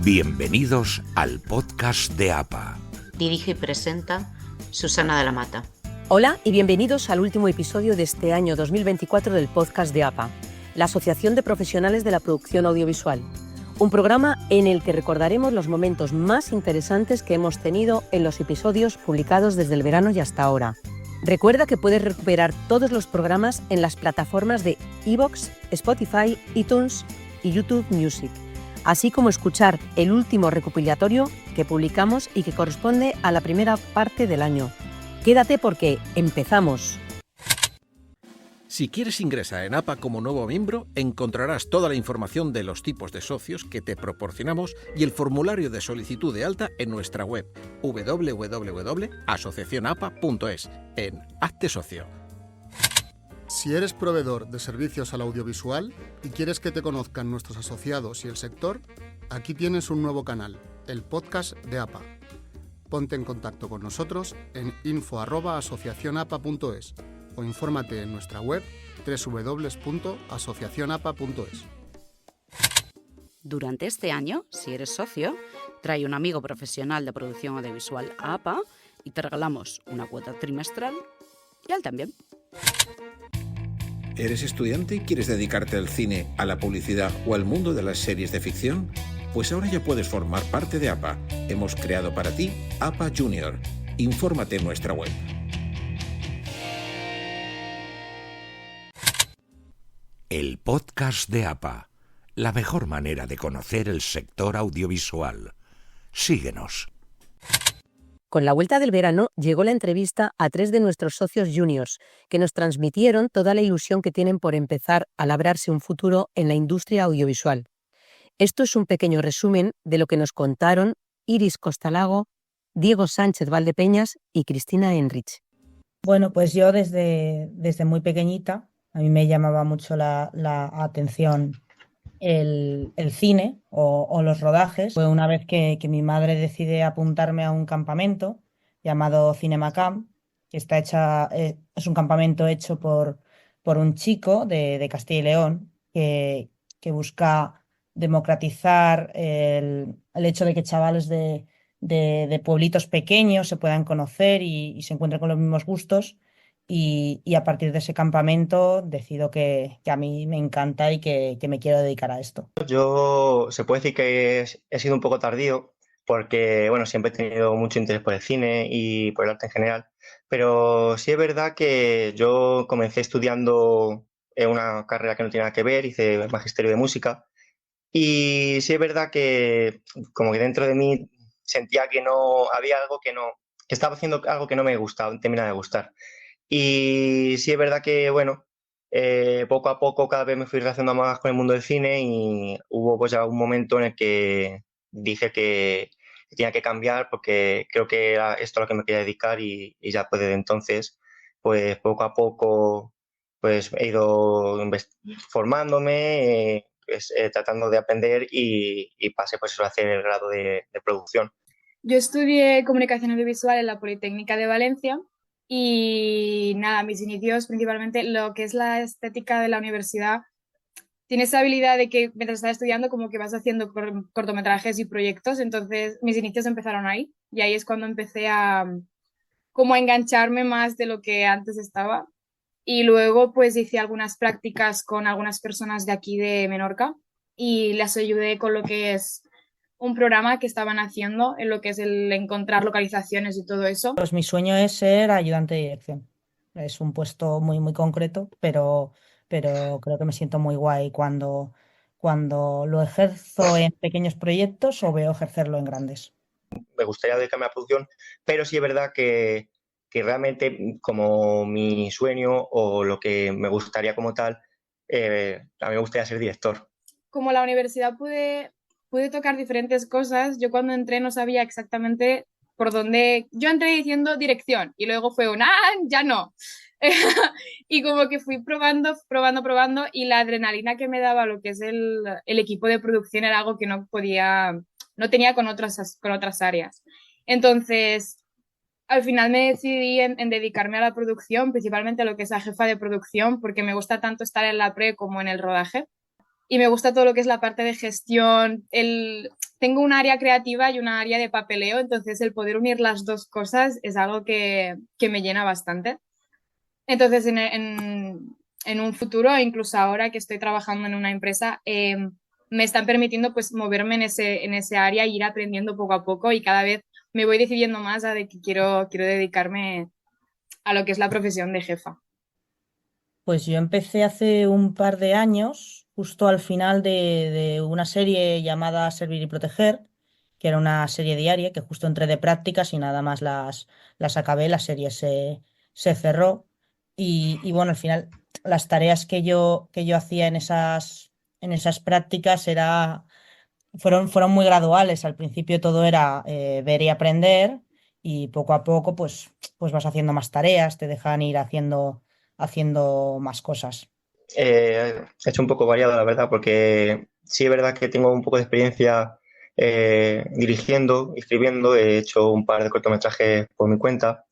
Bienvenidos al podcast de APA. Dirige y presenta Susana de la Mata. Hola y bienvenidos al último episodio de este año 2024 del podcast de APA, la Asociación de Profesionales de la Producción Audiovisual. Un programa en el que recordaremos los momentos más interesantes que hemos tenido en los episodios publicados desde el verano y hasta ahora. Recuerda que puedes recuperar todos los programas en las plataformas de iVoox, Spotify, iTunes y YouTube Music, así como escuchar el último recopilatorio que publicamos y que corresponde a la primera parte del año. Quédate porque empezamos. Si quieres ingresar en APA como nuevo miembro, encontrarás toda la información de los tipos de socios que te proporcionamos y el formulario de solicitud de alta en nuestra web www.asociacionapa.es en Hazte Socio. Si eres proveedor de servicios al audiovisual y quieres que te conozcan nuestros asociados y el sector, aquí tienes un nuevo canal, el podcast de APA. Ponte en contacto con nosotros en info@asociacionapa.es o infórmate en nuestra web www.asociacionapa.es. Durante este año, si eres socio, trae un amigo profesional de producción audiovisual a APA y te regalamos una cuota trimestral y a él también. ¿Eres estudiante y quieres dedicarte al cine, a la publicidad o al mundo de las series de ficción? Pues ahora ya puedes formar parte de APA. Hemos creado para ti APA Junior. Infórmate en nuestra web. El podcast de APA, la mejor manera de conocer el sector audiovisual. Síguenos. Con la vuelta del verano llegó la entrevista a 3 de nuestros socios juniors, que nos transmitieron toda la ilusión que tienen por empezar a labrarse un futuro en la industria audiovisual. Esto es un pequeño resumen de lo que nos contaron Iris Costalago, Diego Sánchez Valdepeñas y Cristina Enrich. Bueno, pues yo desde muy pequeñita, a mí me llamaba mucho la atención el cine o los rodajes. Fue una vez que mi madre decide apuntarme a un campamento llamado Cinema Camp, que es un campamento hecho por un chico de Castilla y León que busca democratizar el hecho de que chavales de pueblitos pequeños se puedan conocer y se encuentren con los mismos gustos. Y a partir de ese campamento decido que a mí me encanta y que me quiero dedicar a esto. Yo se puede decir que he sido un poco tardío porque, bueno, siempre he tenido mucho interés por el cine y por el arte en general, pero sí es verdad que yo comencé estudiando una carrera que no tiene nada que ver, hice magisterio de música y sí es verdad que como que dentro de mí sentía que no había algo que estaba haciendo algo que no me gustaba, terminaba de gustar. Y sí es verdad que, bueno, poco a poco cada vez me fui relacionando más con el mundo del cine y hubo pues ya un momento en el que dije que tenía que cambiar porque creo que era esto a lo que me quería dedicar y ya pues desde entonces, pues poco a poco pues he ido formándome, tratando de aprender y pasé pues eso a hacer el grado de producción. Yo estudié comunicación audiovisual en la Politécnica de Valencia y nada, mis inicios principalmente lo que es la estética de la universidad. Tienes esa habilidad de que mientras estás estudiando como que vas haciendo cortometrajes y proyectos, entonces mis inicios empezaron ahí y ahí es cuando empecé como a engancharme más de lo que antes estaba. Y luego pues hice algunas prácticas con algunas personas de aquí de Menorca y les ayudé con lo que es un programa que estaban haciendo en lo que es el encontrar localizaciones y todo eso. Pues mi sueño es ser ayudante de dirección. Es un puesto muy, muy concreto, pero creo que me siento muy guay cuando lo ejerzo en pequeños proyectos o veo ejercerlo en grandes. Me gustaría dedicarme a la producción, pero sí es verdad que realmente como mi sueño o lo que me gustaría como tal, a mí me gustaría ser director. Como la universidad pude tocar diferentes cosas, yo cuando entré no sabía exactamente por dónde. Yo entré diciendo dirección y luego fue ya no. Y como que fui probando y la adrenalina que me daba lo que es el equipo de producción era algo que no tenía con otras áreas. Entonces, al final me decidí en dedicarme a la producción, principalmente a lo que es la jefa de producción, porque me gusta tanto estar en la pre como en el rodaje. Y me gusta todo lo que es la parte de gestión, tengo un área creativa y una área de papeleo, entonces el poder unir las dos cosas es algo que me llena bastante. Entonces, en un futuro, incluso ahora que estoy trabajando en una empresa, me están permitiendo pues moverme en ese área e ir aprendiendo poco a poco y cada vez me voy decidiendo más a de que quiero dedicarme a lo que es la profesión de jefa. Pues yo empecé hace un par de años, justo al final de una serie llamada Servir y Proteger, que era una serie diaria, que justo entré de prácticas y nada más las acabé, la serie se cerró. Y bueno, al final las tareas que yo hacía en esas prácticas fueron muy graduales. Al principio todo era ver y aprender y poco a poco pues vas haciendo más tareas, te dejan ir haciendo más cosas. He hecho un poco variado, la verdad, porque sí es verdad que tengo un poco de experiencia dirigiendo, escribiendo. He hecho un par de cortometrajes por mi cuenta,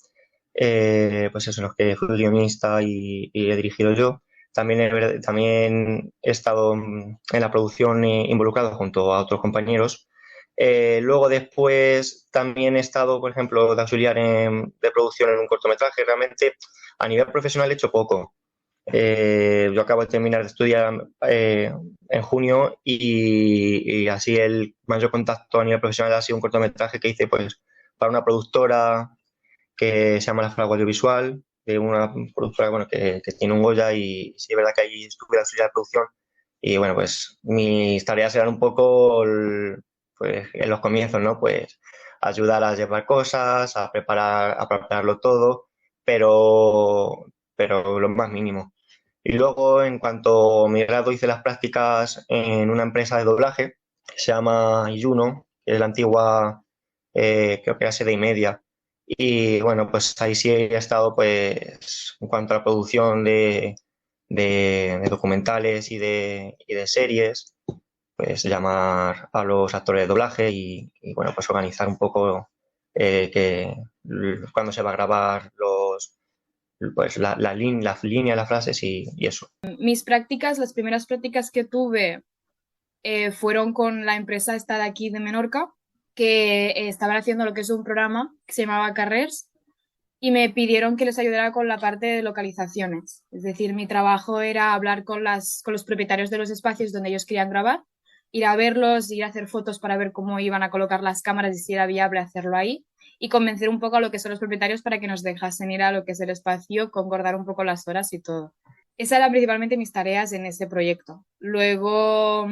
pues eso, en los que fui guionista y he dirigido yo. También he estado en la producción involucrado junto a otros compañeros. Luego después también he estado, por ejemplo, de auxiliar de producción en un cortometraje. Realmente a nivel profesional he hecho poco. Yo acabo de terminar de estudiar en junio y así el mayor contacto a nivel profesional ha sido un cortometraje que hice pues para una productora que se llama La Fragua Audiovisual, de una productora bueno, que tiene un Goya, y sí es verdad que ahí estuve de auxiliar de producción y bueno, pues mis tareas eran un poco pues en los comienzos, ¿no? Pues ayudar a llevar cosas, a prepararlo todo, pero lo más mínimo. Y luego, en cuanto a mi grado, hice las prácticas en una empresa de doblaje que se llama Iyuno, que es la antigua, creo que era Sede y Media. Y bueno, pues ahí sí he estado, pues, en cuanto a la producción de documentales y de series, pues llamar a los actores de doblaje y bueno, pues organizar un poco cuándo se va a grabar pues las líneas, las frases y eso. Las primeras prácticas que tuve fueron con la empresa esta de aquí de Menorca, que estaban haciendo lo que es un programa que se llamaba Carrers y me pidieron que les ayudara con la parte de localizaciones. Es decir, mi trabajo era hablar con los propietarios de los espacios donde ellos querían grabar, ir a verlos, ir a hacer fotos para ver cómo iban a colocar las cámaras y si era viable hacerlo ahí, y convencer un poco a lo que son los propietarios para que nos dejasen ir a lo que es el espacio, concordar un poco las horas y todo. Esas eran principalmente mis tareas en ese proyecto. Luego,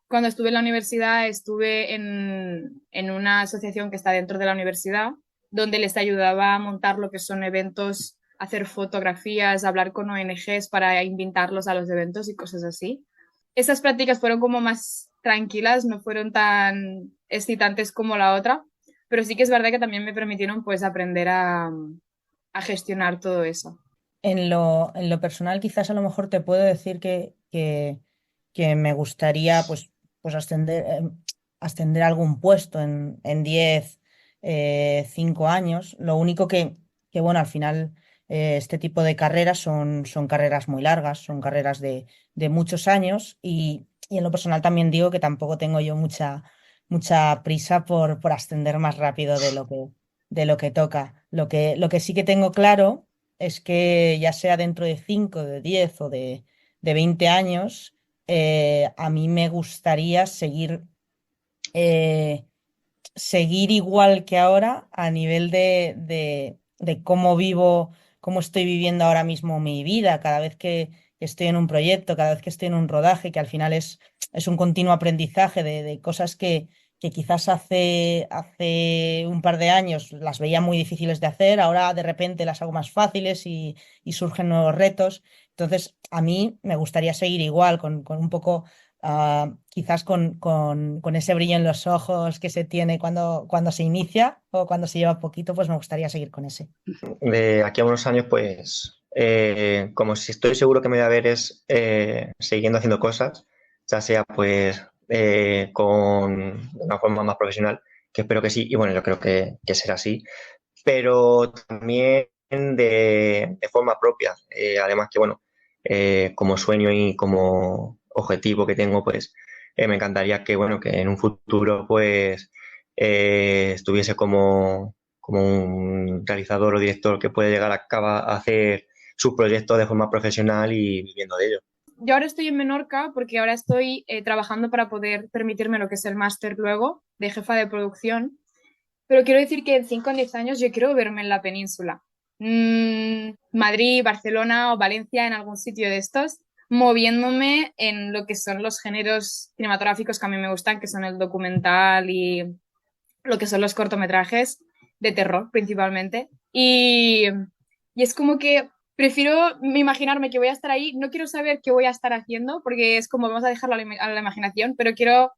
cuando estuve en la universidad, estuve en una asociación que está dentro de la universidad, donde les ayudaba a montar lo que son eventos, hacer fotografías, hablar con ONGs para invitarlos a los eventos y cosas así. Esas prácticas fueron como más tranquilas, no fueron tan excitantes como la otra, pero sí que es verdad que también me permitieron pues aprender a gestionar todo eso. En lo personal, quizás a lo mejor te puedo decir que me gustaría pues ascender a algún puesto en 10, 5 años. Lo único que bueno, al final este tipo de carreras son carreras muy largas, son carreras de muchos años y en lo personal también digo que tampoco tengo yo mucha prisa por ascender más rápido de lo que toca. Lo que sí que tengo claro es que ya sea dentro de 5, de 10 o de 20 años, a mí me gustaría seguir igual que ahora a nivel de cómo vivo, cómo estoy viviendo ahora mismo mi vida, cada vez que estoy en un proyecto, cada vez que estoy en un rodaje, que al final es un continuo aprendizaje de cosas que quizás hace un par de años las veía muy difíciles de hacer, ahora de repente las hago más fáciles y surgen nuevos retos. Entonces, a mí me gustaría seguir igual, con un poco, quizás con ese brillo en los ojos que se tiene cuando se inicia o cuando se lleva poquito, pues me gustaría seguir con ese. De aquí a unos años, pues, como si estoy seguro que me voy a ver es siguiendo haciendo cosas, ya sea pues con una forma más profesional, que espero que sí, y bueno, yo creo que será así, pero también de forma propia. Además que, bueno, como sueño y como objetivo que tengo, pues me encantaría que, bueno, que en un futuro pues estuviese como un realizador o director que puede llegar a hacer sus proyectos de forma profesional y viviendo de ello. Yo ahora estoy en Menorca porque ahora estoy trabajando para poder permitirme lo que es el máster luego de jefa de producción, pero quiero decir que en 5 o 10 años yo quiero verme en la península. Madrid, Barcelona o Valencia, en algún sitio de estos, moviéndome en lo que son los géneros cinematográficos que a mí me gustan, que son el documental y lo que son los cortometrajes de terror principalmente. Y es como que prefiero imaginarme que voy a estar ahí, no quiero saber qué voy a estar haciendo, porque es como vamos a dejarlo a la imaginación, pero quiero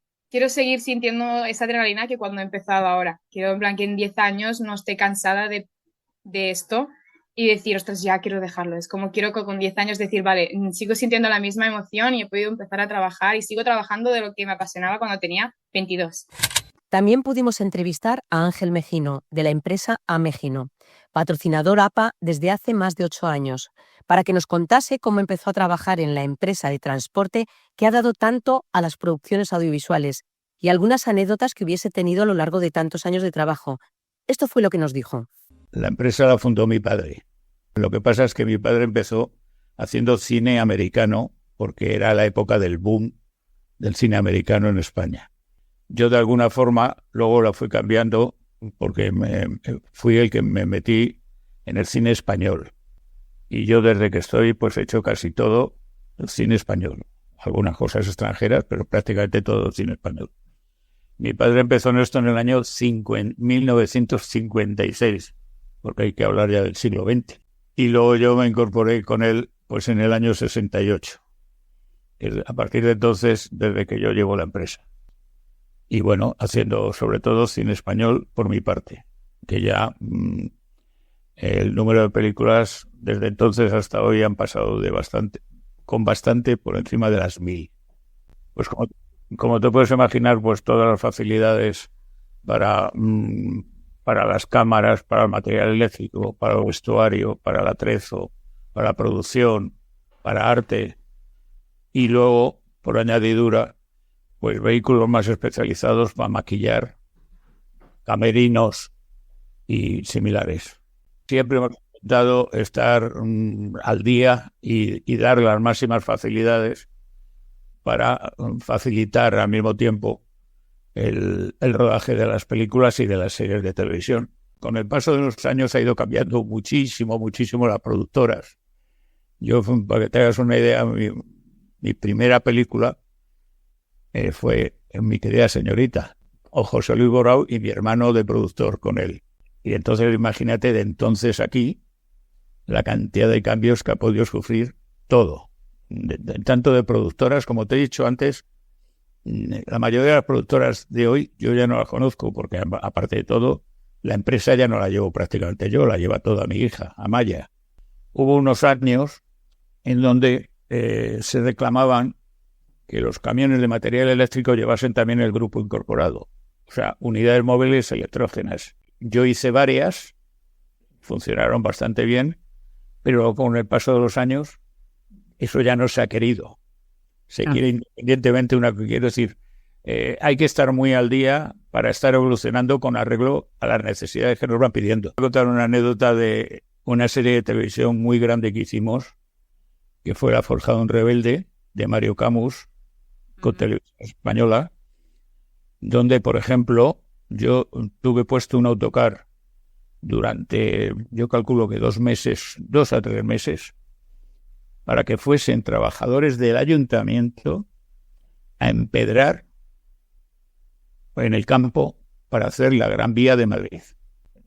seguir sintiendo esa adrenalina que cuando he empezado ahora. Quiero, en plan, que en 10 años no esté cansada de esto y decir, ostras, ya quiero dejarlo. Es como quiero con 10 años decir, vale, sigo sintiendo la misma emoción y he podido empezar a trabajar y sigo trabajando de lo que me apasionaba cuando tenía 22. También pudimos entrevistar a Ángel Mejino, de la empresa Amegino, patrocinador APA desde hace más de 8 años, para que nos contase cómo empezó a trabajar en la empresa de transporte que ha dado tanto a las producciones audiovisuales y algunas anécdotas que hubiese tenido a lo largo de tantos años de trabajo. Esto fue lo que nos dijo. La empresa la fundó mi padre. Lo que pasa es que mi padre empezó haciendo cine americano porque era la época del boom del cine americano en España. Yo de alguna forma luego la fui cambiando porque fui el que me metí en el cine español. Y yo desde que estoy pues he hecho casi todo el cine español. Algunas cosas extranjeras, pero prácticamente todo el cine español. Mi padre empezó en esto en el año 1956, porque hay que hablar ya del siglo XX. Y luego yo me incorporé con él pues en el año 68. A partir de entonces, desde que yo llevo la empresa. Y bueno, haciendo sobre todo cine español por mi parte, que ya el número de películas desde entonces hasta hoy han pasado con bastante por encima de las 1000. Pues como te puedes imaginar, pues todas las facilidades para las cámaras, para el material eléctrico, para el vestuario, para el atrezo, para la producción, para arte y luego, por añadidura, pues vehículos más especializados para maquillar, camerinos y similares. Siempre hemos intentado estar al día y dar las máximas facilidades para facilitar al mismo tiempo el rodaje de las películas y de las series de televisión. Con el paso de los años ha ido cambiando muchísimo las productoras. Yo, para que te hagas una idea, mi primera película fue Mi querida señorita, o José Luis Borao y mi hermano de productor con él. Y entonces imagínate de entonces aquí la cantidad de cambios que ha podido sufrir todo. Tanto de productoras, como te he dicho antes, la mayoría de las productoras de hoy yo ya no las conozco porque aparte de todo la empresa ya no la llevo prácticamente yo, la lleva toda mi hija, Amaya. Hubo unos años en donde se reclamaban que los camiones de material eléctrico llevasen también el grupo incorporado, o sea, unidades móviles electrógenas. Yo hice varias, funcionaron bastante bien, pero con el paso de los años eso ya no se ha querido. Se quiere independientemente quiero decir, hay que estar muy al día para estar evolucionando con arreglo a las necesidades que nos van pidiendo. Voy a contar una anécdota de una serie de televisión muy grande que hicimos, que fue La Forjada un Rebelde, de Mario Camus, con Televisión Española, donde, por ejemplo, yo tuve puesto un autocar durante, yo calculo que 2 a 3 meses, para que fuesen trabajadores del ayuntamiento a empedrar en el campo para hacer la Gran Vía de Madrid.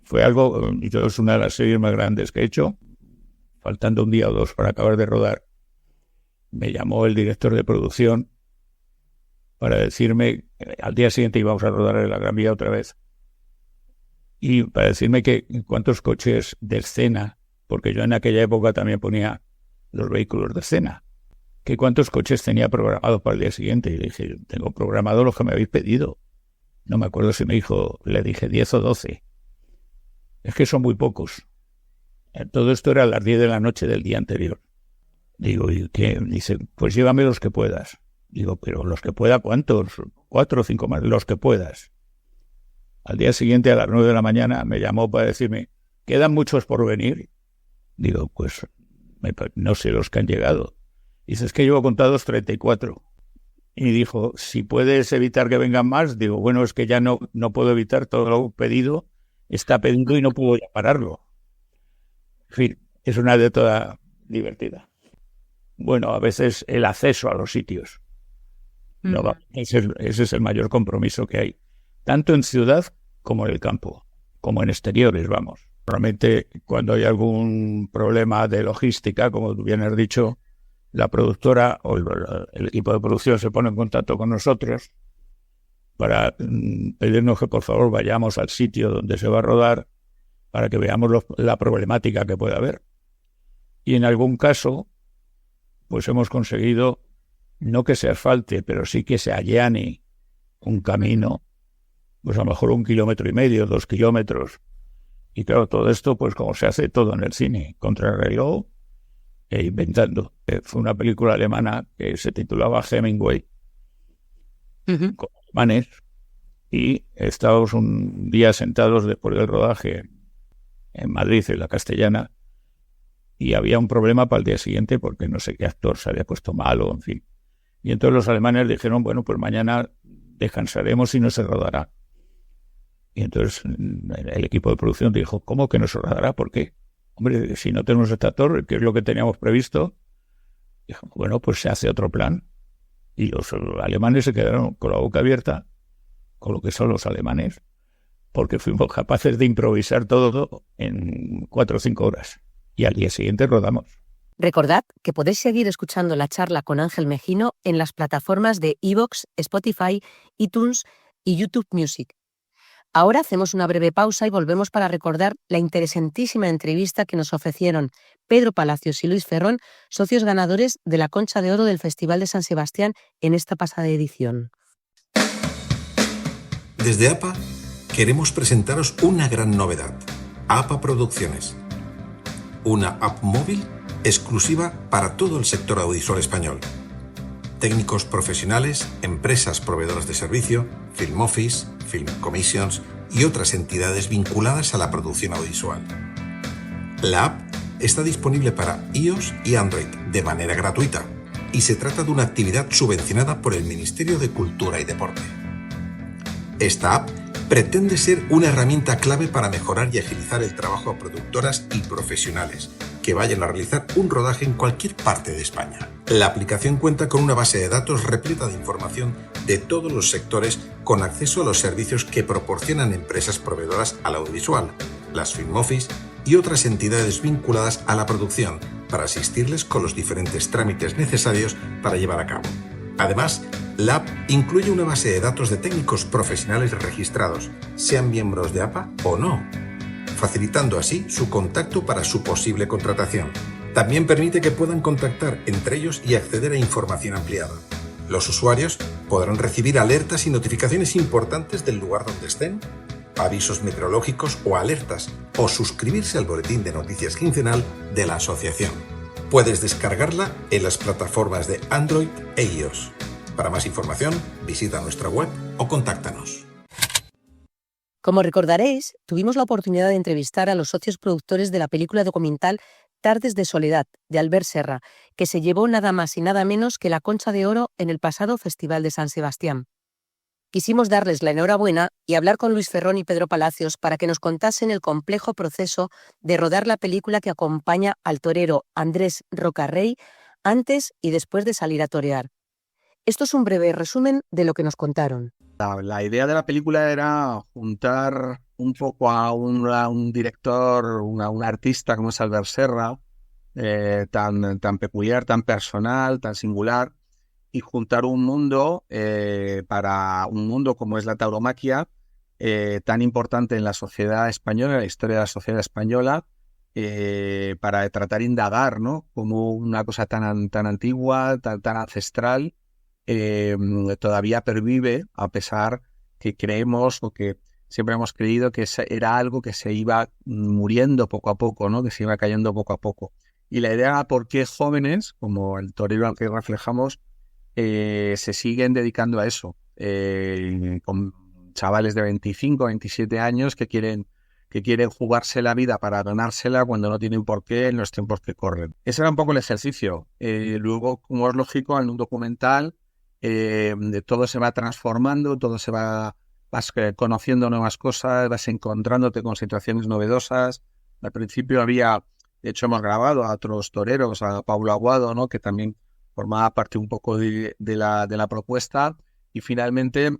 Fue algo, es una de las series más grandes que he hecho, faltando 1 día o 2 para acabar de rodar. Me llamó el director de producción para decirme, al día siguiente íbamos a rodar en la Gran Vía otra vez, y para decirme que cuántos coches de escena, porque yo en aquella época también ponía los vehículos de escena, que cuántos coches tenía programados para el día siguiente. Y le dije, tengo programado los que me habéis pedido. No me acuerdo si me dijo, le dije 10 o 12. Es que son muy pocos. Todo esto era a las 10 de la noche del día anterior. Digo, ¿y qué? Dice, pues llévame los que puedas. Digo, pero los que pueda, ¿cuántos? 4 o 5 más, los que puedas. Al día siguiente, a las 9 de la mañana, me llamó para decirme, ¿quedan muchos por venir? Digo, pues no sé los que han llegado. Dice, es que llevo contados 34. Y dijo, si puedes evitar que vengan más, digo, bueno, es que ya no puedo evitar todo lo pedido, está pedido y no puedo ya pararlo. En fin, es una anécdota divertida. Bueno, a veces el acceso a los sitios. No, ese es el mayor compromiso que hay, tanto en ciudad como en el campo, como en exteriores, vamos. Realmente, cuando hay algún problema de logística, como tú bien has dicho, la productora o el equipo de producción se pone en contacto con nosotros para pedirnos que por favor vayamos al sitio donde se va a rodar para que veamos la problemática que puede haber. Y en algún caso, pues hemos conseguido no que se asfalte, pero sí que se allane un camino, pues a lo mejor 1,5 kilómetros, 2 kilómetros. Y claro, todo esto, pues como se hace todo en el cine, contra el reloj e inventando. Fue una película alemana que se titulaba Hemingway, con alemanes, y estábamos un día sentados después del rodaje en Madrid, en la Castellana, y había un problema para el día siguiente porque no sé qué actor se había puesto malo, en fin. Y entonces los alemanes dijeron, bueno, pues mañana descansaremos y no se rodará. Y entonces el equipo de producción dijo, ¿cómo que no se rodará? ¿Por qué? Hombre, si no tenemos este actor, que es lo que teníamos previsto, dijo, bueno, pues se hace otro plan. Y los alemanes se quedaron con la boca abierta, con lo que son los alemanes, porque fuimos capaces de improvisar todo en 4 o 5 horas. Y al día siguiente rodamos. Recordad que podéis seguir escuchando la charla con Ángel Mejino en las plataformas de iVoox, Spotify, iTunes y YouTube Music. Ahora hacemos una breve pausa y volvemos para recordar la interesantísima entrevista que nos ofrecieron Pedro Palacios y Luis Ferrón, socios ganadores de la Concha de Oro del Festival de San Sebastián en esta pasada edición. Desde APA queremos presentaros una gran novedad, APA Producciones. Una app móvil exclusiva para todo el sector audiovisual español. Técnicos profesionales, empresas proveedoras de servicio, Film Office, Film Commissions y otras entidades vinculadas a la producción audiovisual. La app está disponible para iOS y Android de manera gratuita y se trata de una actividad subvencionada por el Ministerio de Cultura y Deporte. Esta app pretende ser una herramienta clave para mejorar y agilizar el trabajo a productoras y profesionales que vayan a realizar un rodaje en cualquier parte de España. La aplicación cuenta con una base de datos repleta de información de todos los sectores con acceso a los servicios que proporcionan empresas proveedoras al audiovisual, las Film Office y otras entidades vinculadas a la producción para asistirles con los diferentes trámites necesarios para llevar a cabo. Además, la app incluye una base de datos de técnicos profesionales registrados, sean miembros de APA o no, facilitando así su contacto para su posible contratación. También permite que puedan contactar entre ellos y acceder a información ampliada. Los usuarios podrán recibir alertas y notificaciones importantes del lugar donde estén, avisos meteorológicos o alertas, o suscribirse al boletín de noticias quincenal de la asociación. Puedes descargarla en las plataformas de Android e iOS. Para más información, visita nuestra web o contáctanos. Como recordaréis, tuvimos la oportunidad de entrevistar a los socios productores de la película documental Tardes de Soledad, de Albert Serra, que se llevó nada más y nada menos que la Concha de Oro en el pasado Festival de San Sebastián. Quisimos darles la enhorabuena y hablar con Luis Ferrón y Pedro Palacios para que nos contasen el complejo proceso de rodar la película que acompaña al torero Andrés Rocarrey antes y después de salir a torear. Esto es un breve resumen de lo que nos contaron. La idea de la película era juntar un poco a un director, un artista como es Albert Serra, tan peculiar, tan personal, tan singular, y juntar un mundo para un mundo como es la tauromaquia, tan importante en la sociedad española, en la historia de la sociedad española, para tratar de indagar, ¿no? Como una cosa tan antigua, tan ancestral, todavía pervive, a pesar que creemos o que siempre hemos creído que era algo que se iba muriendo poco a poco, ¿no? Que se iba cayendo poco a poco. Y la idea era por qué jóvenes, como el torero al que reflejamos, se siguen dedicando a eso, con chavales de 25, 27 años que quieren jugarse la vida para ganársela cuando no tienen por qué en los tiempos que corren. Ese era un poco el ejercicio. Luego, como es lógico, en un documental todo se va transformando, vas conociendo nuevas cosas, vas encontrándote con situaciones novedosas. Al principio de hecho hemos grabado a otros toreros, a Paulo Aguado, ¿no?, que también formaba parte un poco de la propuesta, y finalmente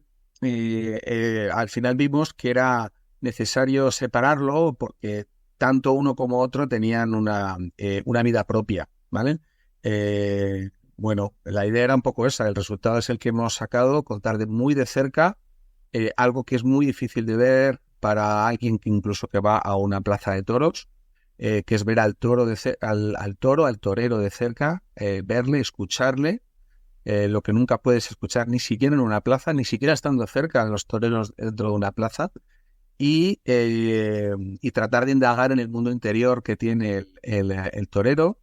al final vimos que era necesario separarlo porque tanto uno como otro tenían una vida propia, ¿vale? Bueno, la idea era un poco esa, el resultado es el que hemos sacado, contar muy de cerca algo que es muy difícil de ver para alguien que incluso que va a una plaza de toros, que es ver al torero de cerca, verle, escucharle, lo que nunca puedes escuchar ni siquiera en una plaza, ni siquiera estando cerca de los toreros dentro de una plaza, y tratar de indagar en el mundo interior que tiene el torero.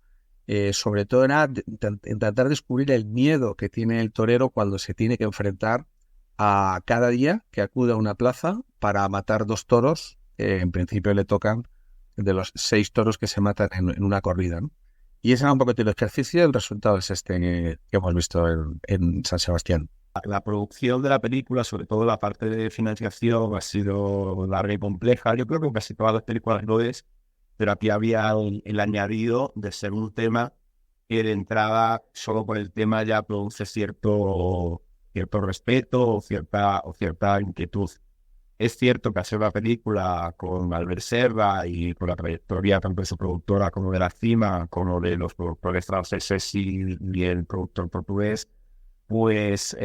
Sobre todo era intentar descubrir el miedo que tiene el torero cuando se tiene que enfrentar a cada día que acude a una plaza para matar 2 toros. En principio le tocan de los 6 toros que se matan en una corrida, ¿no? Y ese era un poco el ejercicio. El resultado es este que hemos visto en San Sebastián. La producción de la película, sobre todo la parte de financiación, ha sido larga y compleja. Yo creo que casi todas las películas lo es, pero aquí había el añadido de ser un tema que de entrada, solo por el tema ya produce cierto respeto o cierta inquietud. Es cierto que hacer una película con Albert Serra y con la trayectoria tanto de su productora como de La Cima, como de los productores franceses y el productor portugués, pues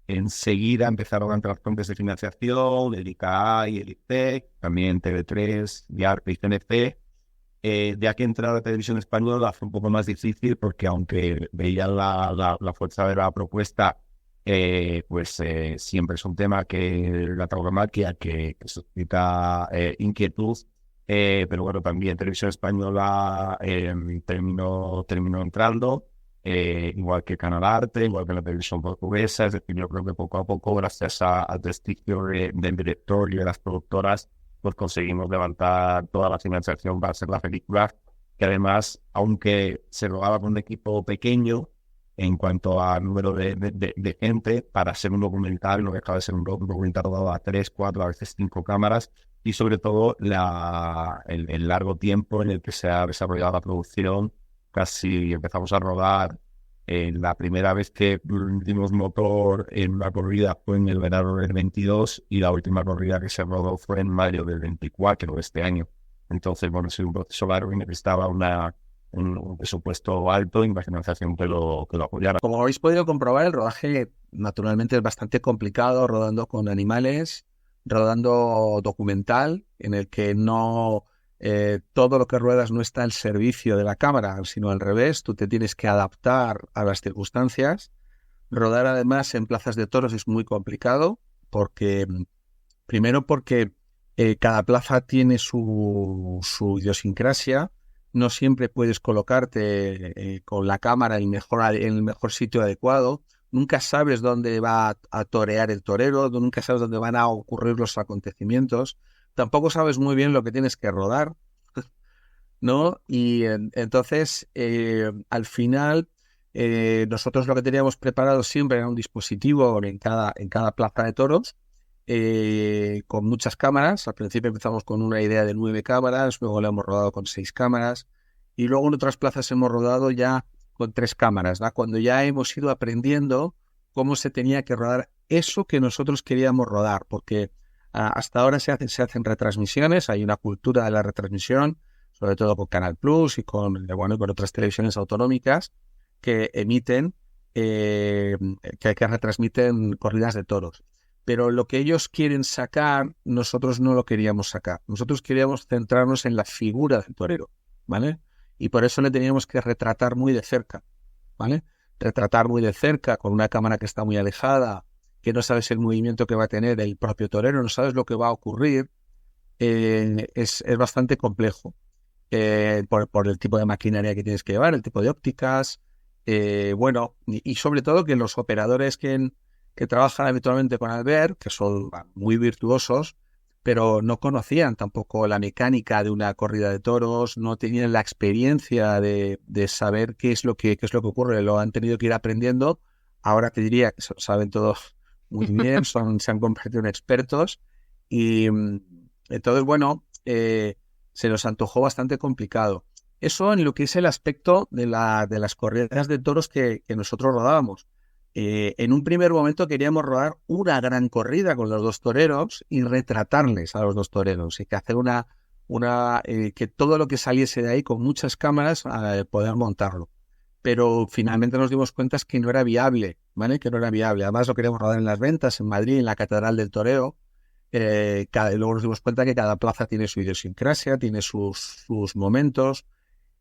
enseguida empezaron a entrar fuentes de financiación, el ICA y el ICEC, también TV3, Diarpe y CNC. Ya que entrar a la televisión española fue un poco más difícil porque aunque veían la fuerza de la propuesta, pues siempre es un tema que la tauromaquia que suscita inquietud, pero bueno, también televisión española terminó entrando. Igual que Canal Arte, igual que la televisión portuguesa. Es decir, yo creo que poco a poco, gracias al prestigio del director y de las productoras, pues conseguimos levantar toda la financiación para hacer la película, que además, aunque se rodaba con un equipo pequeño en cuanto a número de gente, para ser un documental, no dejaba de ser un documental rodado a 3, 4, a veces 5 cámaras, y sobre todo el largo tiempo en el que se ha desarrollado la producción. Casi empezamos a rodar. La primera vez que dimos motor en una corrida fue en el verano del 22 y la última corrida que se rodó fue en mayo del 24 de este año. Entonces, bueno, es un proceso largo y necesitaba un presupuesto alto y una financiación que lo apoyara. Como habéis podido comprobar, el rodaje naturalmente es bastante complicado, rodando con animales, rodando documental, en el que no... todo lo que ruedas no está al servicio de la cámara, sino al revés. Tú te tienes que adaptar a las circunstancias. Rodar además en plazas de toros es muy complicado primero porque cada plaza tiene su idiosincrasia. No siempre puedes colocarte con la cámara en el mejor sitio adecuado. Nunca sabes dónde va a torear el torero, nunca sabes dónde van a ocurrir los acontecimientos. Tampoco sabes muy bien lo que tienes que rodar, ¿no? Y entonces, al final, nosotros lo que teníamos preparado siempre era un dispositivo en cada plaza de toros, con muchas cámaras. Al principio empezamos con una idea de 9 cámaras, luego la hemos rodado con 6 cámaras, y luego en otras plazas hemos rodado ya con 3 cámaras, ¿no? Cuando ya hemos ido aprendiendo cómo se tenía que rodar eso que nosotros queríamos rodar, porque... hasta ahora se hacen retransmisiones, hay una cultura de la retransmisión, sobre todo con Canal Plus y con otras televisiones autonómicas que emiten, que retransmiten corridas de toros. Pero lo que ellos quieren sacar, nosotros no lo queríamos sacar. Nosotros queríamos centrarnos en la figura del torero, ¿vale? Y por eso le teníamos que retratar muy de cerca, ¿vale? Retratar muy de cerca con una cámara que está muy alejada, que no sabes el movimiento que va a tener el propio torero, no sabes lo que va a ocurrir, es bastante complejo por el tipo de maquinaria que tienes que llevar, el tipo de ópticas, Bueno, y sobre todo que los operadores que trabajan habitualmente con Albert, que son muy virtuosos, pero no conocían tampoco la mecánica de una corrida de toros, no tenían la experiencia de saber qué es lo que ocurre, lo han tenido que ir aprendiendo. Ahora te diría que se lo saben todos muy bien, se han convertido en expertos y entonces, bueno, se nos antojó bastante complicado. Eso en lo que es el aspecto de las corridas de toros que nosotros rodábamos. En un primer momento queríamos rodar una gran corrida con los dos toreros y retratarles a los dos toreros y que hacer que todo lo que saliese de ahí con muchas cámaras poder montarlo. Pero finalmente nos dimos cuenta que no era viable, ¿vale? Que no era viable. Además lo queríamos rodar en Las Ventas, en Madrid, en la Catedral del Toreo. Luego nos dimos cuenta que cada plaza tiene su idiosincrasia, tiene sus momentos.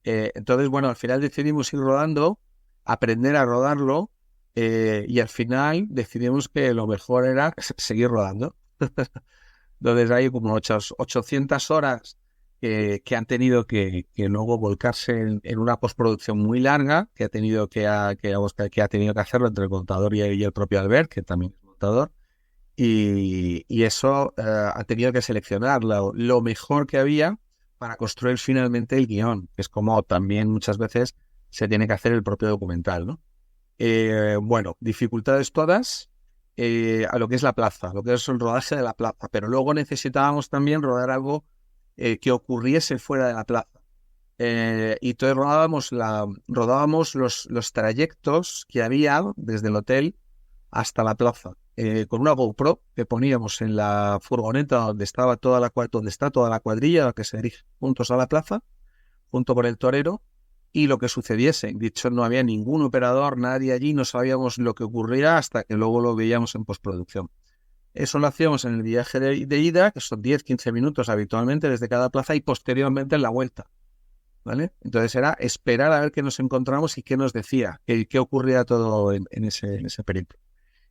Entonces, bueno, al final decidimos ir rodando, aprender a rodarlo. Y al final decidimos que lo mejor era seguir rodando. Entonces hay como 800 horas que han tenido que luego volcarse en una postproducción muy larga que ha tenido que hacerlo entre el contador y el propio Albert, que también es montador. Y eso ha tenido que seleccionar lo mejor que había para construir finalmente el guión, que es como también muchas veces se tiene que hacer el propio documental, ¿no? Bueno, dificultades todas a lo que es la plaza, lo que es el rodaje de la plaza, pero luego necesitábamos también rodar algo que ocurriese fuera de la plaza. Y entonces rodábamos los trayectos que había desde el hotel hasta la plaza, con una GoPro que poníamos en la furgoneta donde está toda la cuadrilla que se dirige juntos a la plaza, junto con el torero. Y lo que sucediese. De hecho, no había ningún operador, nadie allí, no sabíamos lo que ocurría hasta que luego lo veíamos en postproducción. Eso lo hacíamos en el viaje de ida, que son 10-15 minutos habitualmente desde cada plaza, y posteriormente en la vuelta, ¿vale? Entonces era esperar a ver qué nos encontramos y qué nos decía, qué ocurría todo en ese periplo.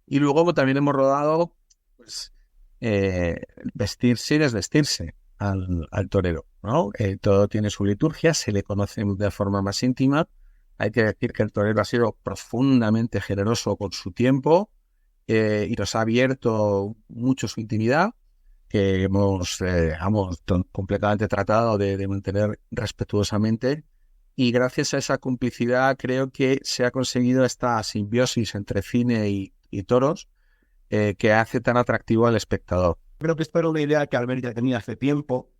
Y luego también hemos rodado pues, vestirse y desvestirse al torero, ¿no? Todo tiene su liturgia, se le conoce de forma más íntima. Hay que decir que el torero ha sido profundamente generoso con su tiempo y nos ha abierto mucho su intimidad, que hemos completamente tratado de mantener respetuosamente, y gracias a esa complicidad creo que se ha conseguido esta simbiosis entre cine y toros que hace tan atractivo al espectador. Creo que esto era una idea que Albert ya tenía hace tiempo.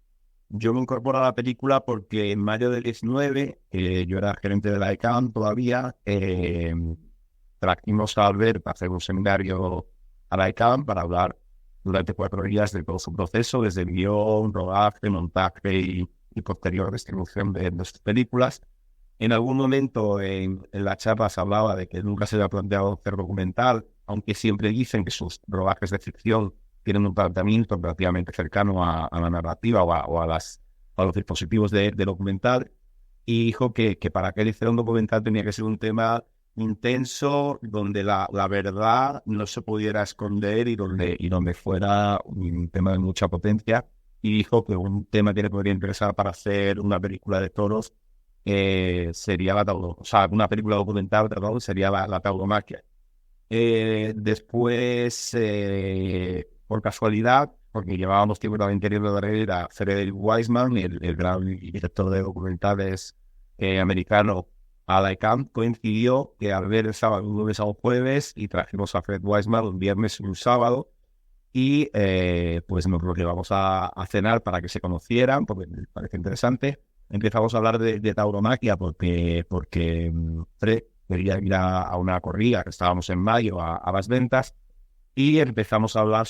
Yo me incorporé a la película porque en mayo del 19, yo era gerente de la ICANN todavía, trajimos a Albert para hacer un seminario a la ICANN para hablar durante 4 días de todo su proceso, desde el guión, rodaje, montaje y posterior distribución de nuestras películas. En algún momento en la charla se hablaba de que nunca se había planteado hacer documental, aunque siempre dicen que sus rodajes de ficción tienen un planteamiento relativamente cercano a la narrativa o a los dispositivos de documental, y dijo que para que él hiciera un documental tenía que ser un tema intenso, donde la verdad no se pudiera esconder y donde fuera un tema de mucha potencia, y dijo que un tema que le podría interesar para hacer una película de toros sería una película documental, perdón, sería la tauromaquia. Después, por casualidad, porque llevábamos tiempo también queriendo ver a Frederick Wiseman, el gran director de documentales americano, a la ICANN, coincidió que al ver el sábado, un lunes a un jueves, y trajimos a Fred Wiseman un viernes y un sábado, y pues nos lo llevamos a cenar para que se conocieran, porque me parece interesante. Empezamos a hablar de tauromaquia porque Fred quería ir a una corrida, que estábamos en mayo, a Las Ventas, y empezamos a hablar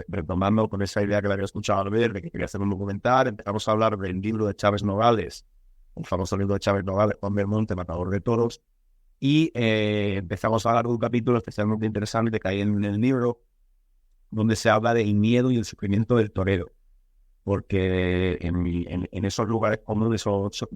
retomando con esa idea que le había escuchado al ver, de que quería hacer un documental. Empezamos a hablar del libro de Chávez Nogales, un famoso libro de Chávez Nogales, Juan Belmonte, Matador de Toros, y empezamos a hablar de un capítulo especialmente interesante que hay en el libro, donde se habla del miedo y el sufrimiento del torero, porque en esos lugares comunes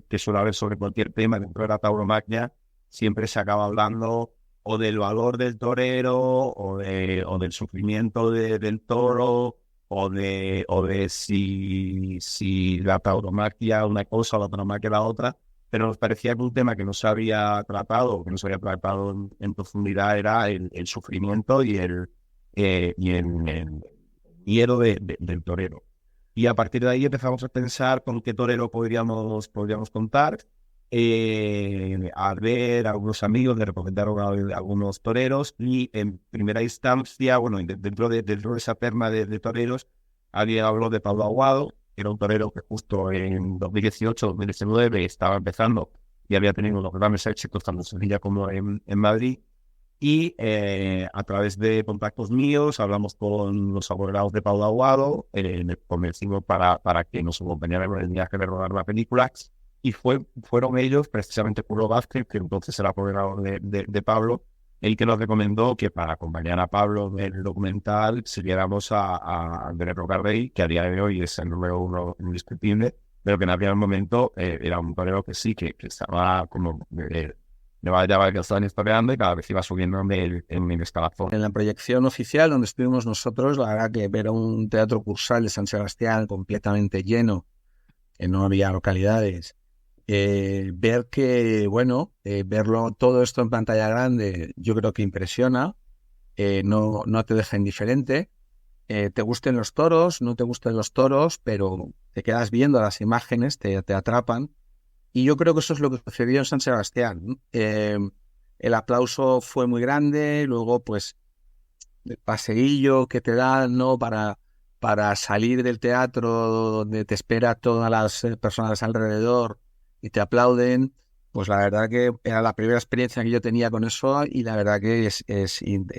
que suele haber sobre cualquier tema dentro de la tauromaquia, siempre se acaba hablando o del valor del torero, o del sufrimiento del toro, o de si la tauromaquia una cosa o la tauromaquia la otra, pero nos parecía que un tema que no se había tratado, que no se había tratado en profundidad, era el sufrimiento y el miedo del torero. Y a partir de ahí empezamos a pensar con qué torero podríamos contar. A ver, algunos amigos me recomendaron a algunos toreros y en primera instancia, bueno, dentro de esa terna de toreros, alguien habló de Pablo Aguado, que era un torero que justo en 2018-2019 estaba empezando y había tenido unos grandes éxitos tanto en Sevilla como en Madrid. Y a través de contactos míos hablamos con los abogados de Pablo Aguado, me convencimos para que nos acompañaran en el viaje de rodar la película. Y fueron ellos, precisamente Curro Vázquez, que entonces era apoderado de Pablo, el que nos recomendó que para acompañar a Pablo en el documental siguiéramos a Andrés Rocarrey, que a día de hoy es el número uno indiscutible, pero que en aquel momento era un torero que sí, que estaba como... llevaba ya varios años toreando y cada vez iba subiendo en el escalafón. En la proyección oficial donde estuvimos nosotros, la verdad que ver un teatro cursal de San Sebastián completamente lleno, que no había localidades, ver que, bueno, verlo todo esto en pantalla grande, yo creo que impresiona, no te deja indiferente. Te gusten los toros, no te gusten los toros, pero te quedas viendo las imágenes, te atrapan. Y yo creo que eso es lo que sucedió en San Sebastián. El aplauso fue muy grande, luego pues el paseillo que te dan, ¿no? Para salir del teatro donde te espera todas las personas alrededor y te aplauden, pues la verdad que era la primera experiencia que yo tenía con eso y la verdad que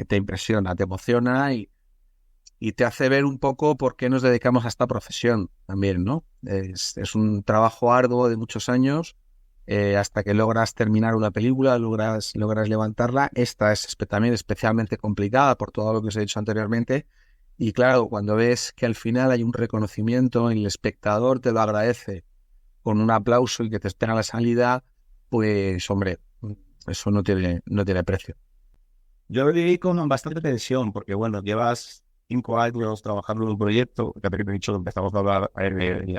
te impresiona, te emociona y te hace ver un poco por qué nos dedicamos a esta profesión también, ¿no? Es un trabajo arduo de muchos años hasta que logras terminar una película, logras levantarla. Esta es también especialmente complicada por todo lo que os he dicho anteriormente. Y claro, cuando ves que al final hay un reconocimiento, el espectador te lo agradece con un aplauso y que te espera la salida, pues hombre, eso no tiene precio. Yo lo viví con bastante tensión porque bueno, llevas 5 años trabajando en un proyecto, que te he dicho que empezamos a hablar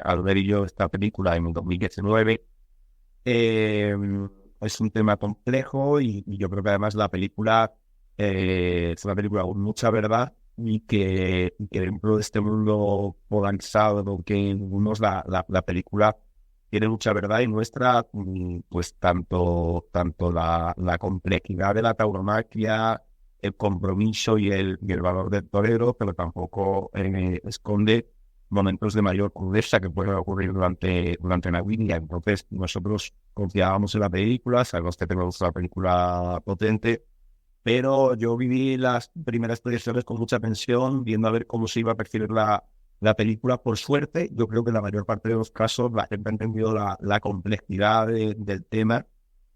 Albert y yo esta película en 2019. Es un tema complejo y yo creo que además la película es una película con mucha verdad y que dentro de este mundo polarizado que vivimos la película tiene mucha verdad y muestra pues tanto la complejidad de la tauromaquia, el compromiso y el valor del torero, pero tampoco esconde momentos de mayor crudeza que pueden ocurrir durante la lidia. Entonces nosotros confiábamos en la película, sabemos que tenemos una película potente, pero yo viví las primeras proyecciones con mucha tensión, viendo a ver cómo se iba a percibir la película. Por suerte, yo creo que en la mayor parte de los casos la gente ha entendido la complejidad del tema,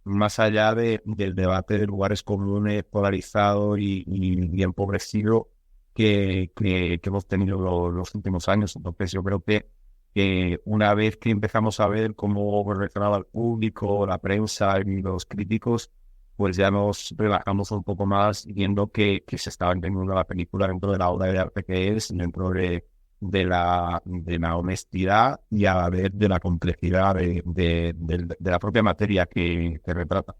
más allá del debate de lugares comunes polarizado y empobrecido que hemos tenido los últimos años. Entonces yo creo que una vez que empezamos a ver cómo reaccionaba el público, la prensa y los críticos, pues ya nos relajamos un poco más viendo que se estaba entendiendo la película dentro de la obra de arte que es, dentro de la honestidad y a la vez de la complejidad de la propia materia que retrata.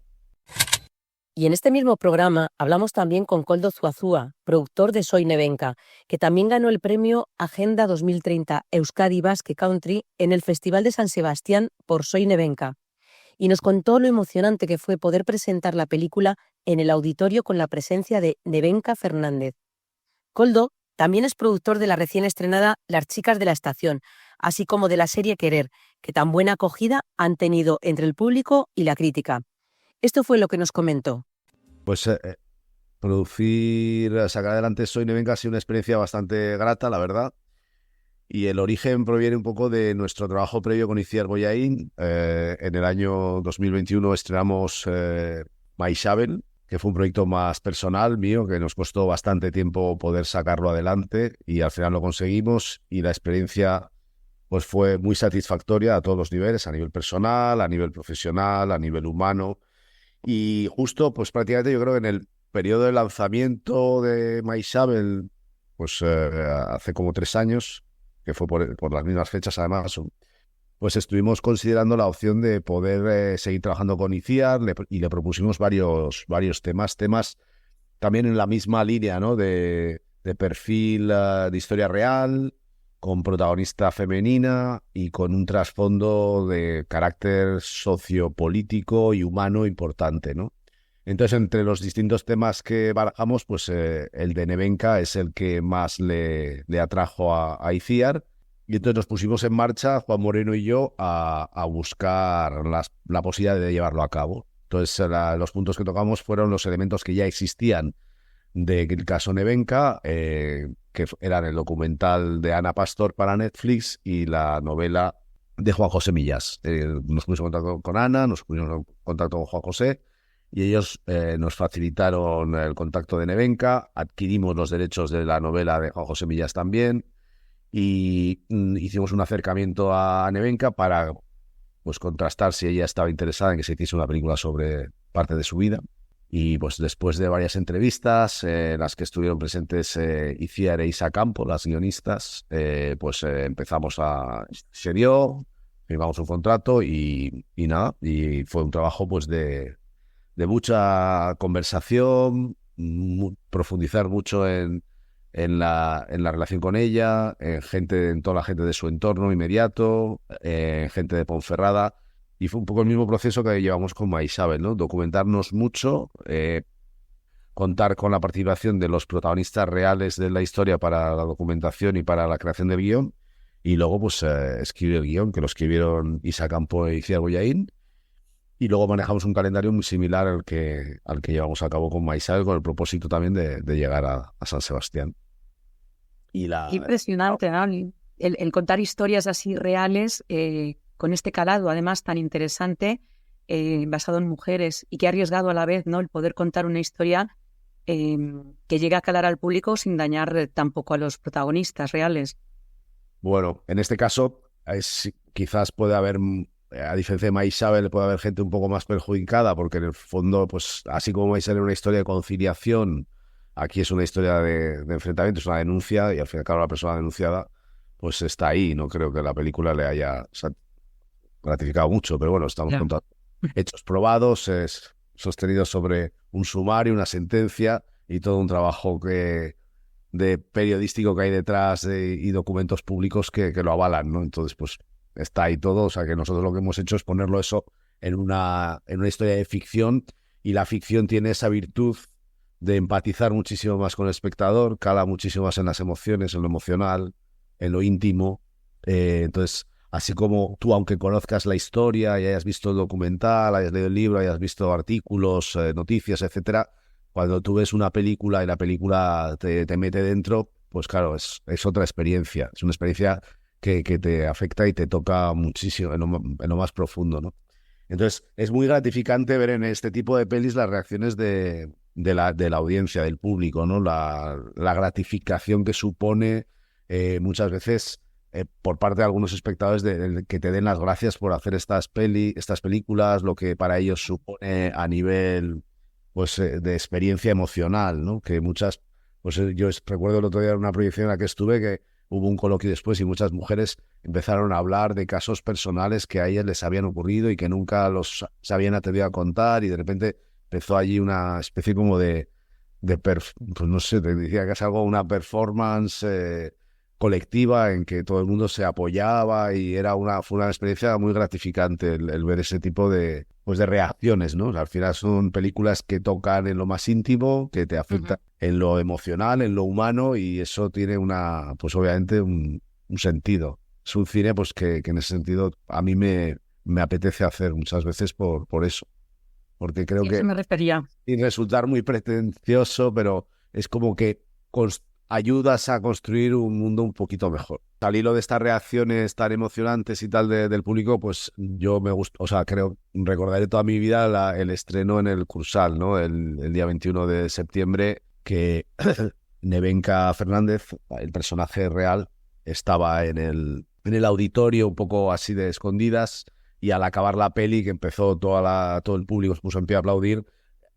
Y en este mismo programa hablamos también con Koldo Zuazua, productor de Soy Nevenka, que también ganó el premio Agenda 2030 Euskadi Basque Country en el Festival de San Sebastián por Soy Nevenka. Y nos contó lo emocionante que fue poder presentar la película en el auditorio con la presencia de Nevenka Fernández. Koldo también es productor de la recién estrenada Las chicas de la estación, así como de la serie Querer, que tan buena acogida han tenido entre el público y la crítica. Esto fue lo que nos comentó. Pues sacar adelante Soy Nevenka ha sido una experiencia bastante grata, la verdad. Y el origen proviene un poco de nuestro trabajo previo con Itziar Bollaín. En el año 2021 estrenamos Maixabel, que fue un proyecto más personal mío, que nos costó bastante tiempo poder sacarlo adelante y al final lo conseguimos y la experiencia pues fue muy satisfactoria a todos los niveles, a nivel personal, a nivel profesional, a nivel humano. Y justo, pues prácticamente yo creo que en el periodo de lanzamiento de Maixabel, pues hace como 3 años, que fue por las mismas fechas además, pues estuvimos considerando la opción de poder seguir trabajando con ICIAR y le propusimos varios temas también en la misma línea, ¿no? De perfil de historia real, con protagonista femenina y con un trasfondo de carácter sociopolítico y humano importante, ¿no? Entonces, entre los distintos temas que barajamos, pues el de Nevenka es el que más le atrajo a ICIAR. Y entonces nos pusimos en marcha, Juan Moreno y yo, a buscar la posibilidad de llevarlo a cabo. Entonces, los puntos que tocamos fueron los elementos que ya existían del caso Nevenka, que eran el documental de Ana Pastor para Netflix y la novela de Juan José Millás. Nos pusimos en contacto con Ana, nos pusimos en contacto con Juan José, y ellos nos facilitaron el contacto de Nevenka, adquirimos los derechos de la novela de Juan José Millás también, y hicimos un acercamiento a Nevenka para pues contrastar si ella estaba interesada en que se hiciese una película sobre parte de su vida. Y pues después de varias entrevistas en las que estuvieron presentes ICIAR e Isa Campo, las guionistas, empezamos se dio, firmamos un contrato y nada, y fue un trabajo pues de mucha conversación, profundizar mucho en la relación con ella, en toda la gente de su entorno inmediato, gente de Ponferrada. Y fue un poco el mismo proceso que llevamos con Maisabel, ¿no? Documentarnos mucho, contar con la participación de los protagonistas reales de la historia para la documentación y para la creación del guión, y luego pues escribir el guión, que lo escribieron Isa Campo e ICIAR Bollaín, y luego manejamos un calendario muy similar al que llevamos a cabo con Maisabel, con el propósito también de llegar a San Sebastián. Impresionante, ¿no? El contar historias así reales, con este calado, además, tan interesante, basado en mujeres, y que ha arriesgado a la vez, ¿no? El poder contar una historia que llegue a calar al público sin dañar tampoco a los protagonistas reales. Bueno, en este caso, quizás puede haber, a diferencia de Maisabel, puede haber gente un poco más perjudicada, porque en el fondo, pues así como Maisabel es una historia de conciliación, aquí es una historia de enfrentamiento, es una denuncia, y al fin y al cabo la persona denunciada pues está ahí. No creo que la película le haya gratificado mucho, pero bueno, estamos contando hechos probados, sostenidos sobre un sumario, una sentencia y todo un trabajo de periodístico que hay detrás y documentos públicos que lo avalan, ¿no? Entonces, pues está ahí todo. O sea, que nosotros lo que hemos hecho es ponerlo eso en una historia de ficción, y la ficción tiene esa virtud de empatizar muchísimo más con el espectador, cala muchísimo más en las emociones, en lo emocional, en lo íntimo. Entonces, así como tú, aunque conozcas la historia y hayas visto el documental, hayas leído el libro, hayas visto artículos, noticias, etcétera, cuando tú ves una película y la película te mete dentro, pues claro, es otra experiencia. Es una experiencia que te afecta y te toca muchísimo, en lo más profundo, ¿no? Entonces, es muy gratificante ver en este tipo de pelis las reacciones de la audiencia, del público, ¿no? La gratificación que supone muchas veces por parte de algunos espectadores de que te den las gracias por hacer estas películas, lo que para ellos supone a nivel pues de experiencia emocional, ¿no? Que muchas, pues yo recuerdo el otro día en una proyección en la que estuve, que hubo un coloquio después y muchas mujeres empezaron a hablar de casos personales que a ellas les habían ocurrido y que nunca se habían atrevido a contar, y de repente empezó allí una especie como pues no sé, te decía que es algo, una performance colectiva en que todo el mundo se apoyaba, y fue una experiencia muy gratificante el ver ese tipo de reacciones, ¿no? O sea, al final son películas que tocan en lo más íntimo, que te afectan en lo emocional, en lo humano, y eso tiene pues obviamente un sentido. Es un cine pues que en ese sentido a mí me apetece hacer muchas veces por eso. Porque creo que, me refería, sin resultar muy pretencioso, pero es como que ayudas a construir un mundo un poquito mejor. Al hilo de estas reacciones tan emocionantes y tal del público, pues yo me gusta, o sea, recordaré toda mi vida el estreno en el Cursal, ¿no? El día 21 de septiembre, que Nevenka Fernández, el personaje real, estaba en el auditorio un poco así de escondidas, y al acabar la peli, que empezó todo el público se puso en pie a aplaudir,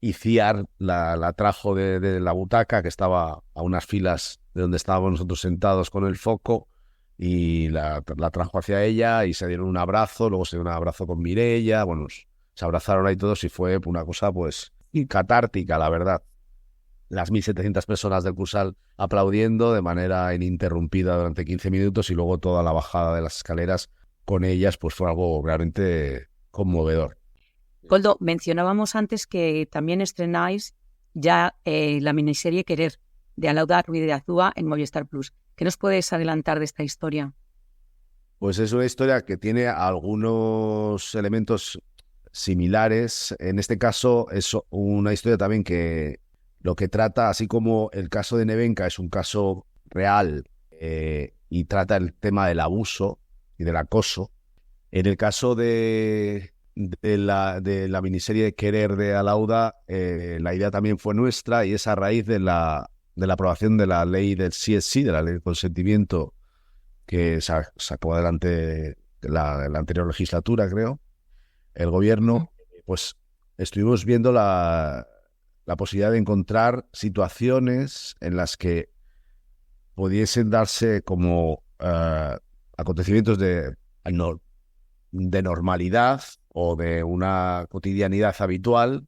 ICIAR la trajo de la butaca, que estaba a unas filas de donde estábamos nosotros sentados con el foco, y la trajo hacia ella y se dieron un abrazo, luego se dieron un abrazo con Mireia, bueno, se abrazaron ahí todos y fue una cosa pues catártica, la verdad. Las 1.700 personas del Cursal aplaudiendo de manera ininterrumpida durante 15 minutos y luego toda la bajada de las escaleras con ellas, pues fue algo realmente conmovedor. Koldo, mencionábamos antes que también estrenáis ya la miniserie Querer, de Alauda Ruiz de Azúa en Movistar Plus. ¿Qué nos puedes adelantar de esta historia? Pues es una historia que tiene algunos elementos similares. En este caso es una historia también que lo que trata, así como el caso de Nevenka es un caso real y trata el tema del abuso y del acoso, en el caso de la miniserie Querer de Alauda, la idea también fue nuestra y es a raíz de la aprobación de la ley del sí es sí, de la ley del consentimiento que sacó adelante la anterior legislatura, creo, el gobierno. Pues estuvimos viendo la posibilidad de encontrar situaciones en las que pudiesen darse como acontecimientos de normalidad o de una cotidianidad habitual,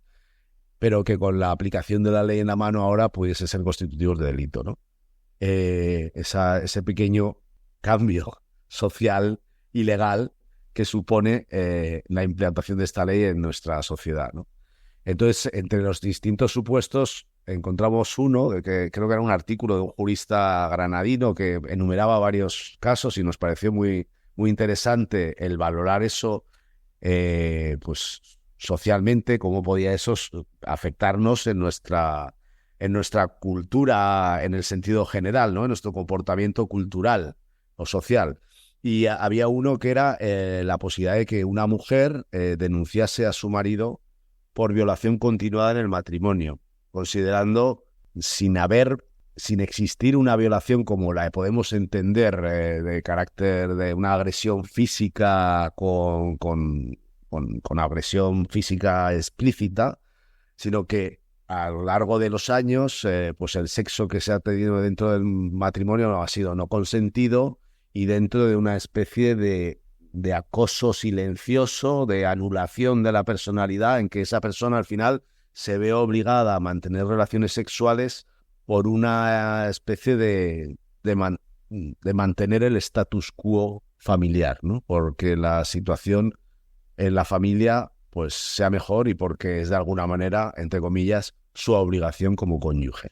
pero que con la aplicación de la ley en la mano ahora pudiese ser constitutivos de delito, ¿no? Ese pequeño cambio social y legal que supone la implantación de esta ley en nuestra sociedad, ¿no? Entonces, entre los distintos supuestos encontramos uno, que creo que era un artículo de un jurista granadino que enumeraba varios casos y nos pareció muy, muy interesante el valorar eso, pues socialmente, cómo podía eso afectarnos en nuestra cultura en el sentido general, ¿no? En nuestro comportamiento cultural o social. Y había uno que era la posibilidad de que una mujer denunciase a su marido por violación continuada en el matrimonio, considerando sin existir una violación como la podemos entender de carácter de una agresión física con agresión física explícita, sino que a lo largo de los años pues el sexo que se ha tenido dentro del matrimonio ha sido no consentido y dentro de una especie de acoso silencioso, de anulación de la personalidad, en que esa persona al final se ve obligada a mantener relaciones sexuales por una especie de mantener el status quo familiar, ¿no? Porque la situación en la familia pues sea mejor y porque es de alguna manera, entre comillas, su obligación como cónyuge.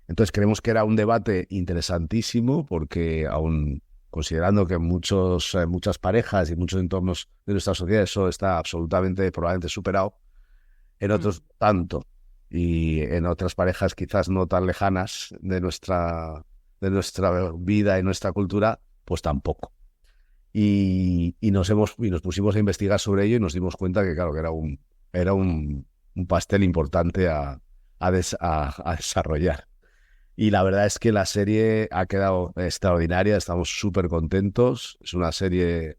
Entonces creemos que era un debate interesantísimo porque aún considerando que en muchas parejas y muchos entornos de nuestra sociedad eso está absolutamente, probablemente superado, en otros tanto, y en otras parejas quizás no tan lejanas de nuestra vida y nuestra cultura, pues tampoco. Y nos pusimos a investigar sobre ello y nos dimos cuenta que, claro, que era un pastel importante a desarrollar. Y la verdad es que la serie ha quedado extraordinaria, estamos súper contentos. Es una serie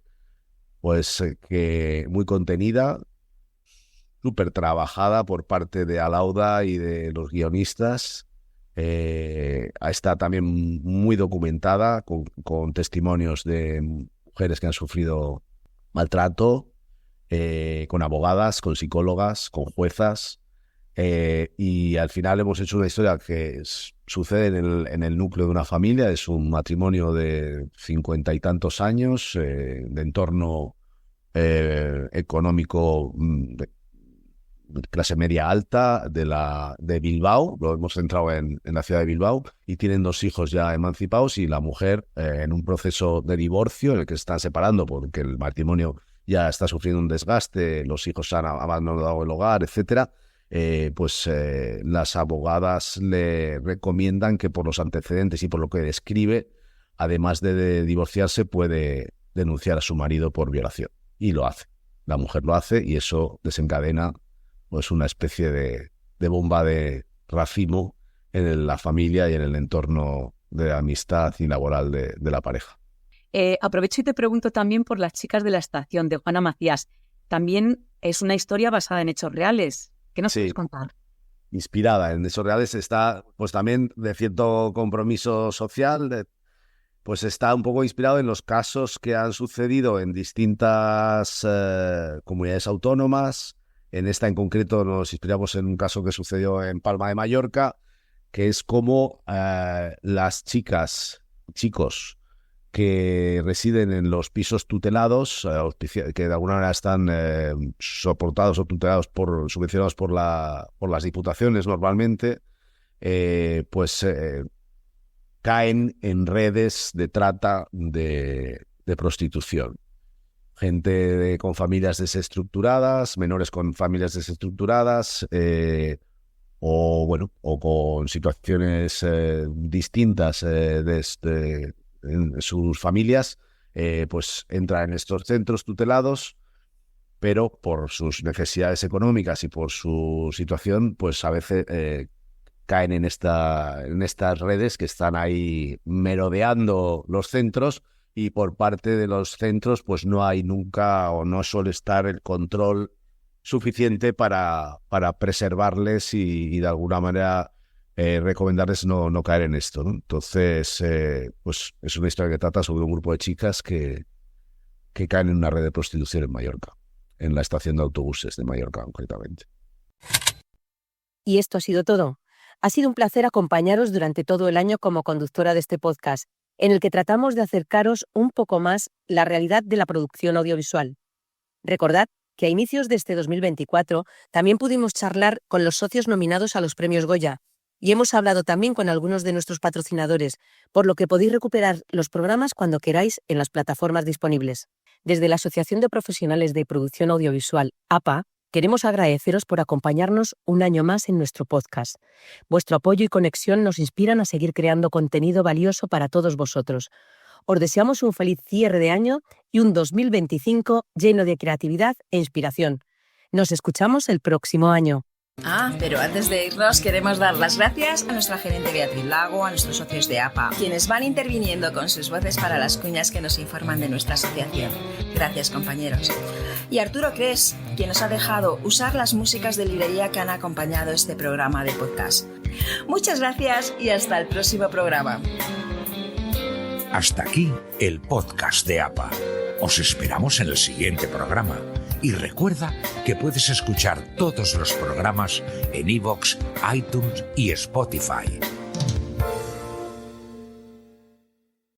pues que muy contenida, súper trabajada por parte de Alauda y de los guionistas. Está también muy documentada con testimonios de mujeres que han sufrido maltrato, con abogadas, con psicólogas, con juezas. Y al final hemos hecho una historia que sucede en el núcleo de una familia, es un matrimonio de 50 y tantos años, de entorno económico de clase media alta de Bilbao. Lo hemos centrado en la ciudad de Bilbao y tienen 2 hijos ya emancipados y la mujer en un proceso de divorcio en el que se están separando porque el matrimonio ya está sufriendo un desgaste, los hijos han abandonado el hogar, etcétera. Las abogadas le recomiendan que por los antecedentes y por lo que describe, además de divorciarse, puede denunciar a su marido por violación. Y lo hace. La mujer lo hace y eso desencadena pues una especie de bomba de racimo en la familia y en el entorno de amistad y laboral de la pareja. Aprovecho y te pregunto también por Las chicas de la estación, de Juana Macías. También es una historia basada en hechos reales. ¿Qué nos puedes contar? Inspirada en hechos reales, está pues también de cierto compromiso social, pues está un poco inspirado en los casos que han sucedido en distintas comunidades autónomas. En esta en concreto nos inspiramos en un caso que sucedió en Palma de Mallorca, que es como las chicos que residen en los pisos tutelados, que de alguna manera están soportados o tutelados subvencionados por las diputaciones normalmente, caen en redes de trata de prostitución. Gente con familias desestructuradas, menores con familias desestructuradas, o con situaciones distintas en sus familias, pues entran en estos centros tutelados, pero por sus necesidades económicas y por su situación, pues a veces caen en estas redes que están ahí merodeando los centros, y por parte de los centros pues no hay nunca o no suele estar el control suficiente para preservarles y de alguna manera recomendarles no caer en esto, ¿no? Entonces, pues es una historia que trata sobre un grupo de chicas que caen en una red de prostitución en Mallorca, en la estación de autobuses de Mallorca concretamente. Y esto ha sido todo. Ha sido un placer acompañaros durante todo el año como conductora de este podcast, en el que tratamos de acercaros un poco más la realidad de la producción audiovisual. Recordad que a inicios de este 2024 también pudimos charlar con los socios nominados a los premios Goya, y hemos hablado también con algunos de nuestros patrocinadores, por lo que podéis recuperar los programas cuando queráis en las plataformas disponibles. Desde la Asociación de Profesionales de Producción Audiovisual, APA, queremos agradeceros por acompañarnos un año más en nuestro podcast. Vuestro apoyo y conexión nos inspiran a seguir creando contenido valioso para todos vosotros. Os deseamos un feliz cierre de año y un 2025 lleno de creatividad e inspiración. Nos escuchamos el próximo año. Pero antes de irnos queremos dar las gracias a nuestra gerente Beatriz Lago, a nuestros socios de APA, quienes van interviniendo con sus voces para las cuñas que nos informan de nuestra asociación. Gracias, compañeros. Y Arturo Cres, quien nos ha dejado usar las músicas de librería que han acompañado este programa de podcast. Muchas gracias y hasta el próximo programa. Hasta aquí el podcast de APA. Os esperamos en el siguiente programa. Y recuerda que puedes escuchar todos los programas en iVoox, iTunes y Spotify.